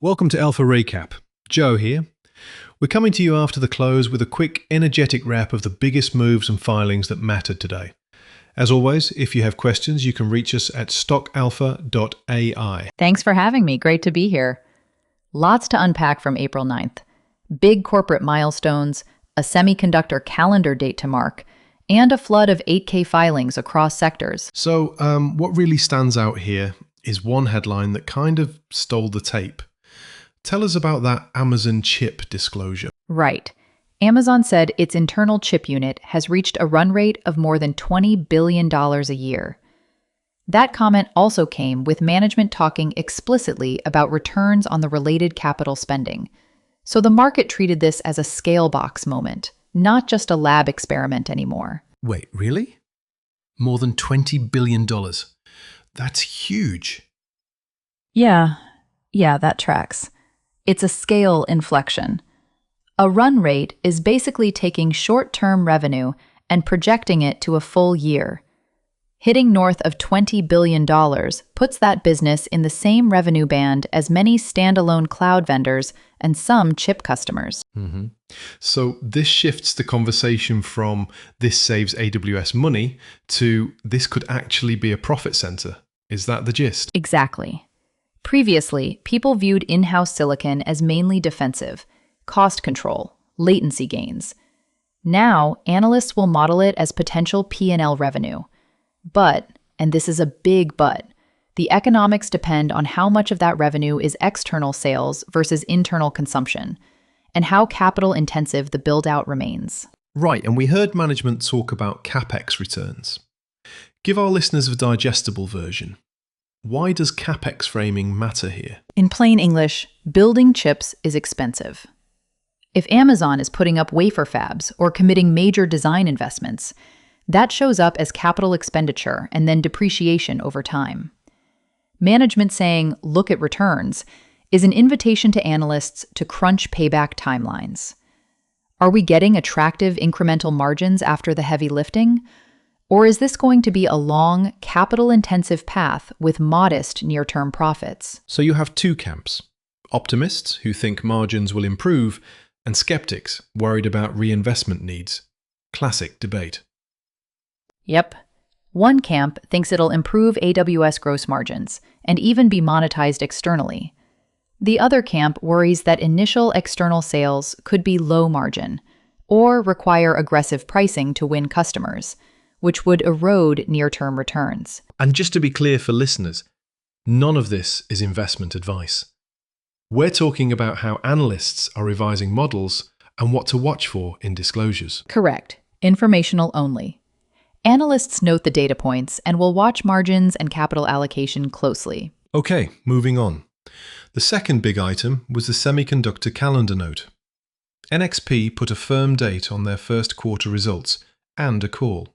Welcome to Alpha Recap. Joe here. We're coming to you after the close with a quick, energetic wrap of the biggest moves and filings that mattered today. As always, if you have questions, you can reach us at stockalpha.ai. Thanks for having me. Great to be here. Lots to unpack from April 9th. Big corporate milestones, a semiconductor calendar date to mark, and a flood of 8K filings across sectors. So, what really stands out here is one headline that kind of stole the tape. Tell us about that Amazon chip disclosure. Right. Amazon said its internal chip unit has reached a run rate of more than $20 billion a year. That comment also came with management talking explicitly about returns on the related capital spending. So the market treated this as a scale box moment, not just a lab experiment anymore. Wait, really? More than $20 billion. That's huge. Yeah, that tracks. It's a scale inflection. A run rate is basically taking short-term revenue and projecting it to a full year. Hitting north of $20 billion puts that business in the same revenue band as many standalone cloud vendors and some chip customers. So this shifts the conversation from this saves AWS money to this could actually be a profit center. Is that the gist? Exactly. Previously, people viewed in-house silicon as mainly defensive, cost control, latency gains. Now, analysts will model it as potential P&L revenue. But, and this is a big but, the economics depend on how much of that revenue is external sales versus internal consumption, and how capital-intensive the build-out remains. Right, and we heard management talk about CapEx returns. Give our listeners a digestible version. Why does CapEx framing matter here? In plain English, building chips is expensive. If Amazon is putting up wafer fabs or committing major design investments, that shows up as capital expenditure and then depreciation over time. Management saying, "Look at returns," is an invitation to analysts to crunch payback timelines. Are we getting attractive incremental margins after the heavy lifting? Or is this going to be a long, capital-intensive path with modest near-term profits? So you have two camps. Optimists, who think margins will improve, and skeptics, worried about reinvestment needs. Classic debate. Yep. One camp thinks it'll improve AWS gross margins and even be monetized externally. The other camp worries that initial external sales could be low margin or require aggressive pricing to win customers, which would erode near-term returns. And just to be clear for listeners, none of this is investment advice. We're talking about how analysts are revising models and what to watch for in disclosures. Correct. Informational only. Analysts note the data points and will watch margins and capital allocation closely. Okay, moving on. The second big item was the semiconductor calendar note. NXP put a firm date on their first quarter results and a call.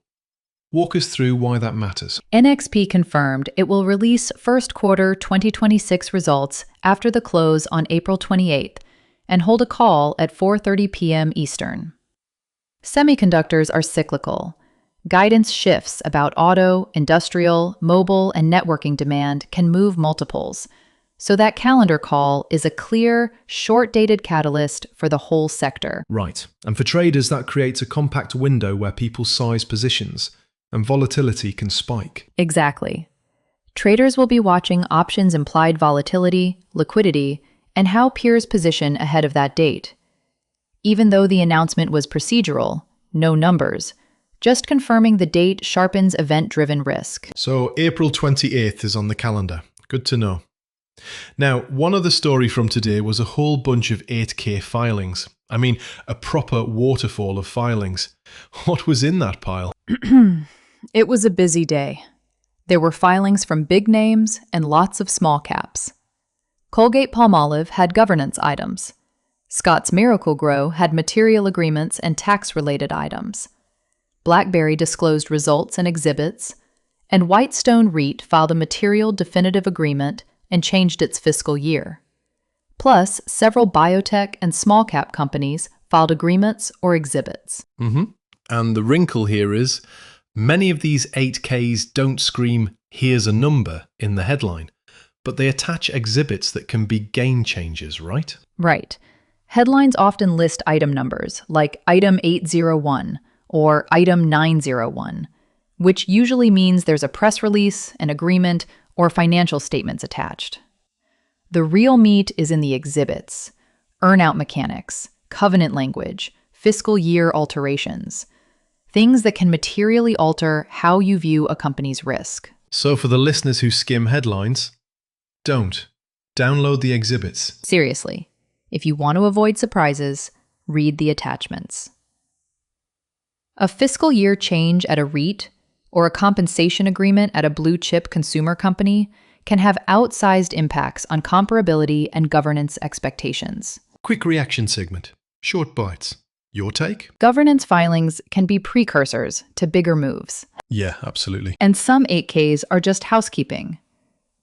Walk us through why that matters. NXP confirmed it will release first quarter 2026 results after the close on April 28th and hold a call at 4:30 p.m. Eastern. Semiconductors are cyclical. Guidance shifts about auto, industrial, mobile, and networking demand can move multiples. So that calendar call is a clear, short-dated catalyst for the whole sector. Right. And for traders, that creates a compact window where people size positions and volatility can spike. Exactly. Traders will be watching options implied volatility, liquidity, and how peers position ahead of that date. Even though the announcement was procedural, no numbers, just confirming the date sharpens event-driven risk. So April 28th is on the calendar. Good to know. Now, one other story from today was a whole bunch of 8K filings. I mean, a proper waterfall of filings. What was in that pile? It was a busy day. There were filings from big names and lots of small caps. Colgate-Palmolive had governance items. Scott's Miracle-Gro had material agreements and tax-related items. BlackBerry disclosed results and exhibits, and Whitestone REIT filed a material definitive agreement and changed its fiscal year. Plus, several biotech and small-cap companies filed agreements or exhibits. And the wrinkle here is, many of these 8Ks don't scream, "here's a number," in the headline, But they attach exhibits that can be game changers, right? Right. Headlines often list item numbers, like Item 801 or Item 901, which usually means there's a press release, an agreement, or financial statements attached. The real meat is in the exhibits: earnout mechanics, covenant language, fiscal year alterations, things that can materially alter how you view a company's risk. So for the listeners who skim headlines, don't. Download the exhibits. Seriously, if you want to avoid surprises, read the attachments. A fiscal year change at a REIT or a compensation agreement at a blue-chip consumer company can have outsized impacts on comparability and governance expectations. Quick reaction segment. Short bites. Your take? Governance filings can be precursors to bigger moves, Yeah, absolutely. and some 8Ks are just housekeeping,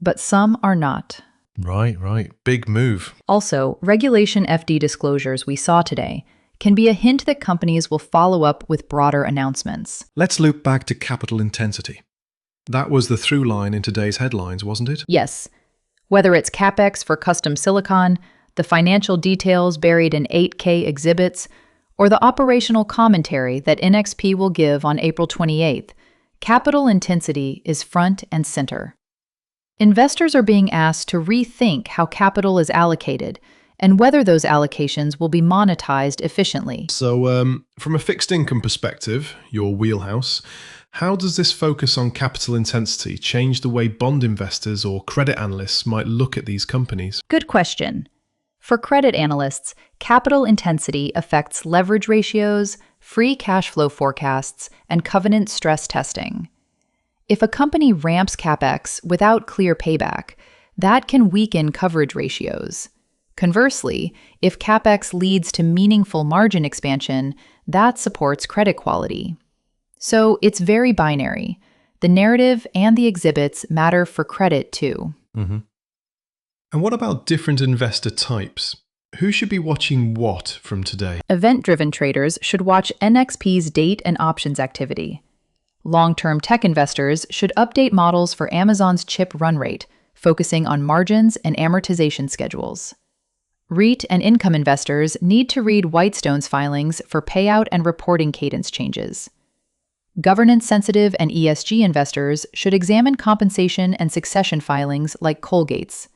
but some are not. Right. Big move. Also, Regulation FD disclosures we saw today can be a hint that companies will follow up with broader announcements. Let's loop back to capital intensity. That was the through line in today's headlines, wasn't it? Yes, whether it's CapEx for custom silicon, the financial details buried in 8K exhibits, or the operational commentary that NXP will give on April 28th, capital intensity is front and center. Investors are being asked to rethink how capital is allocated and whether those allocations will be monetized efficiently. So, from a fixed income perspective, your wheelhouse, how does this focus on capital intensity change the way bond investors or credit analysts might look at these companies? Good question. For credit analysts, capital intensity affects leverage ratios, free cash flow forecasts, and covenant stress testing. If a company ramps CapEx without clear payback, that can weaken coverage ratios. Conversely, if CapEx leads to meaningful margin expansion, that supports credit quality. So it's very binary. The narrative and the exhibits matter for credit too. Mm-hmm. And what about different investor types? Who should be watching what from today? Event-driven traders should watch NXP's date and options activity. Long-term tech investors should update models for Amazon's chip run rate, focusing on margins and amortization schedules. REIT and income investors need to read Whitestone's filings for payout and reporting cadence changes. Governance-sensitive and ESG investors should examine compensation and succession filings like Colgate's.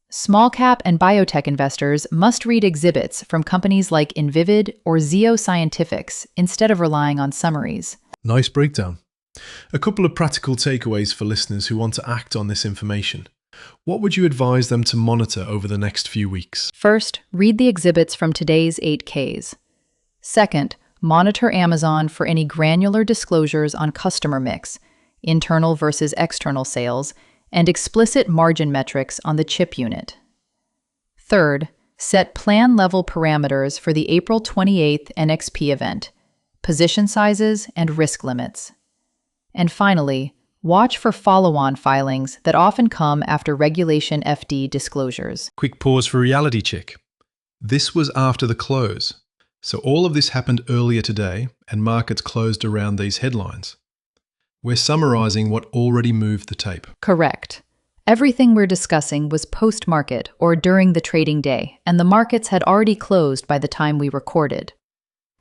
Small-cap and biotech investors must read exhibits from companies like Invivid or Zeo Scientifics instead of relying on summaries. Nice breakdown. A couple of practical takeaways for listeners who want to act on this information. What would you advise them to monitor over the next few weeks? First, read the exhibits from today's 8Ks. Second, monitor Amazon for any granular disclosures on customer mix, internal versus external sales, and explicit margin metrics on the chip unit. Third, set plan-level parameters for the April 28th NXP event, position sizes, and risk limits. And finally, watch for follow-on filings that often come after Regulation FD disclosures. Quick pause for reality check. This was after the close. So all of this happened earlier today, and markets closed around these headlines. We're summarizing what already moved the tape. Correct. Everything we're discussing was post-market or during the trading day, and the markets had already closed by the time we recorded.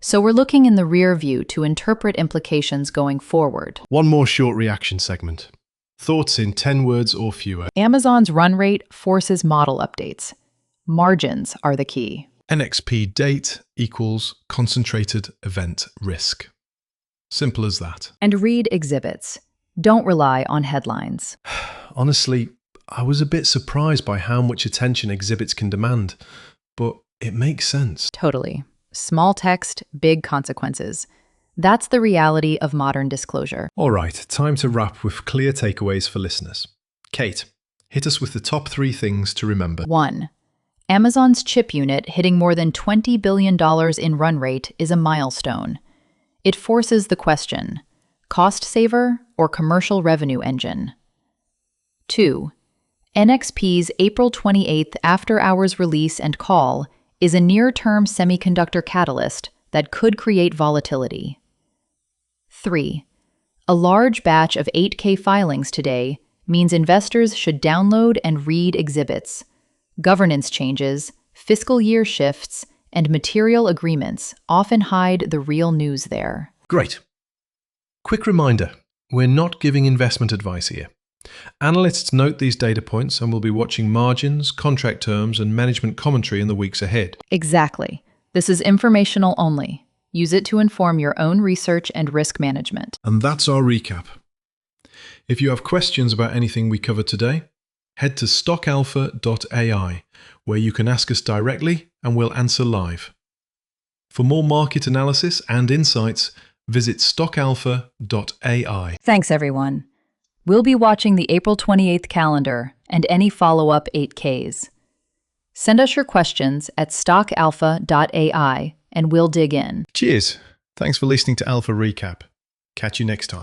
So we're looking in the rear view to interpret implications going forward. One more short reaction segment. Thoughts in 10 words or fewer. Amazon's run rate forces model updates. Margins are the key. NXP date equals concentrated event risk. Simple as that. And read exhibits. Don't rely on headlines. Honestly, I was a bit surprised by how much attention exhibits can demand, but it makes sense. Totally. Small text, big consequences. That's the reality of modern disclosure. All right, time to wrap with clear takeaways for listeners. Kate, hit us with the top 3 things to remember. 1. Amazon's chip unit hitting more than $20 billion in run rate is a milestone. It forces the question, cost saver or commercial revenue engine? 2. NXP's April 28th after-hours release and call is a near-term semiconductor catalyst that could create volatility. 3. A large batch of 8K filings today means investors should download and read exhibits. Governance changes, fiscal year shifts, and material agreements often hide the real news there. Great. Quick reminder, we're not giving investment advice here. Analysts note these data points and will be watching margins, contract terms, and management commentary in the weeks ahead. Exactly. This is informational only. Use it to inform your own research and risk management. And that's our recap. If you have questions about anything we covered today, head to stockalpha.ai, where you can ask us directly and we'll answer live. For more market analysis and insights, visit stockalpha.ai. Thanks, everyone. We'll be watching the April 28th calendar and any follow-up 8Ks. Send us your questions at stockalpha.ai and we'll dig in. Cheers. Thanks for listening to Alpha Recap. Catch you next time.